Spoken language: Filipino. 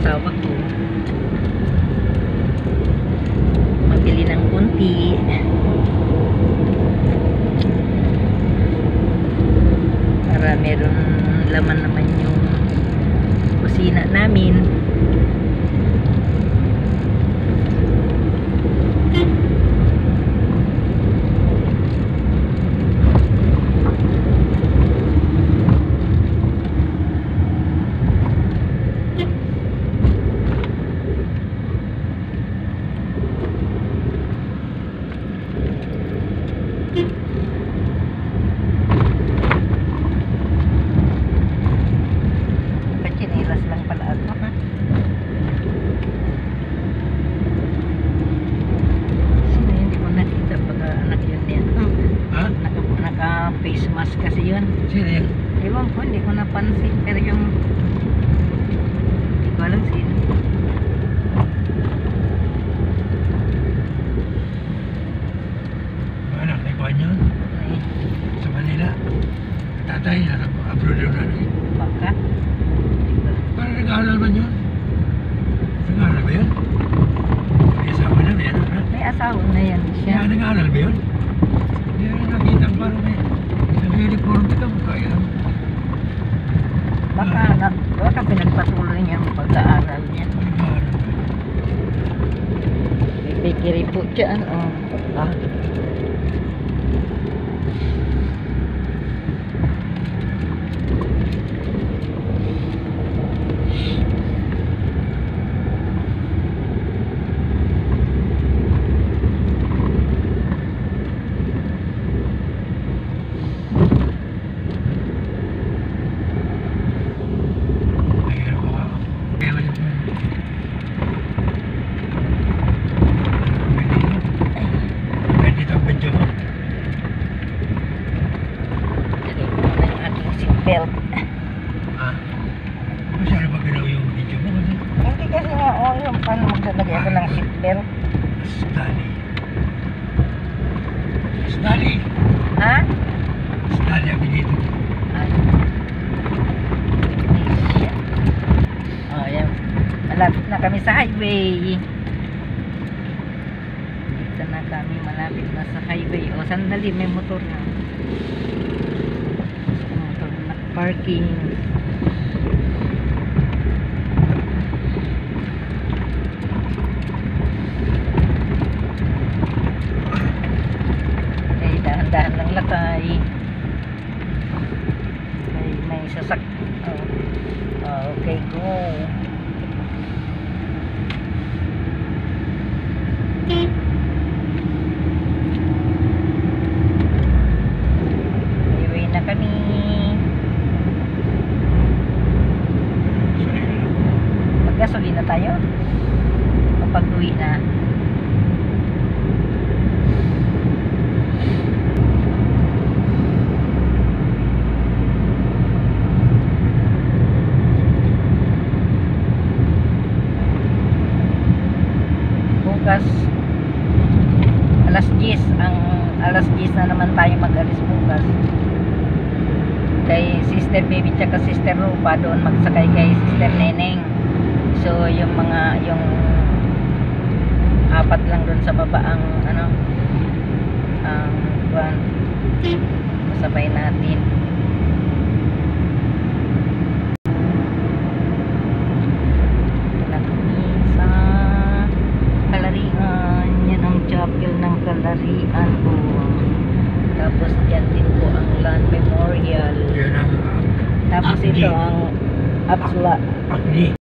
asawa ko. Mabili ng kunti. Para meron laman naman yung kusina namin. Pachinilas lang pala ako, ha? Sino hindi ko nakita pagka anak yun yan? Ha? Naka face mask kasi yun. Sino yan? Ewan ko, hindi ko napansin. Pero yung hindi ko alam sino. Anak ni Juan yun? Ay, Sa Manila. Tatay, abroad yun na rin. baka. Parang nag-aaral man yun? Nag-aaral ba yun? May asawa na, may anak na. May asawa na yan siya. Kaya nag-aaral ba yun? Hindi rin nakita parang may uniform dito mo kaya. Baka pinagpatuloy niya ang pag-aaral niya. Nag-aaral ba? May bakery po dyan, oh. Ha? Mahirap ako. Kaya wala pa. Pwede dito ang video mo. Dali ko muna yung aking seatbelt. Ha? Masyado ba galaw yung video mo kasi? Hindi kasi nga, oh, yung paano maglalagay ako ng seatbelt. Study. Study. Ha? Study ang dito. Ay. Siya. Oh, yan. Malapit na kami sa highway. Dito na kami, malapit na sa highway. O, sandali, may motor na. Motor na parking. Okay, dahan-dahan lang lakay. May sasak. Oh, okay, go. Highway na kami. Sorry lang. Maggasolina tayo? O pag-uwi na? Bukas alas 10 na naman tayo mag-alis bukas kay Sister Baby tsaka Sister Rupa, doon magsakay kay Sister Neneng. So yung apat lang doon sa baba ang buwan kasabay natin. Sa Kalarian, yan ang chapel ng Kalarian po. Tapos yan din po ang Land Memorial. Yan ang Tapos Akdi. ito ang Apsula. Akdi.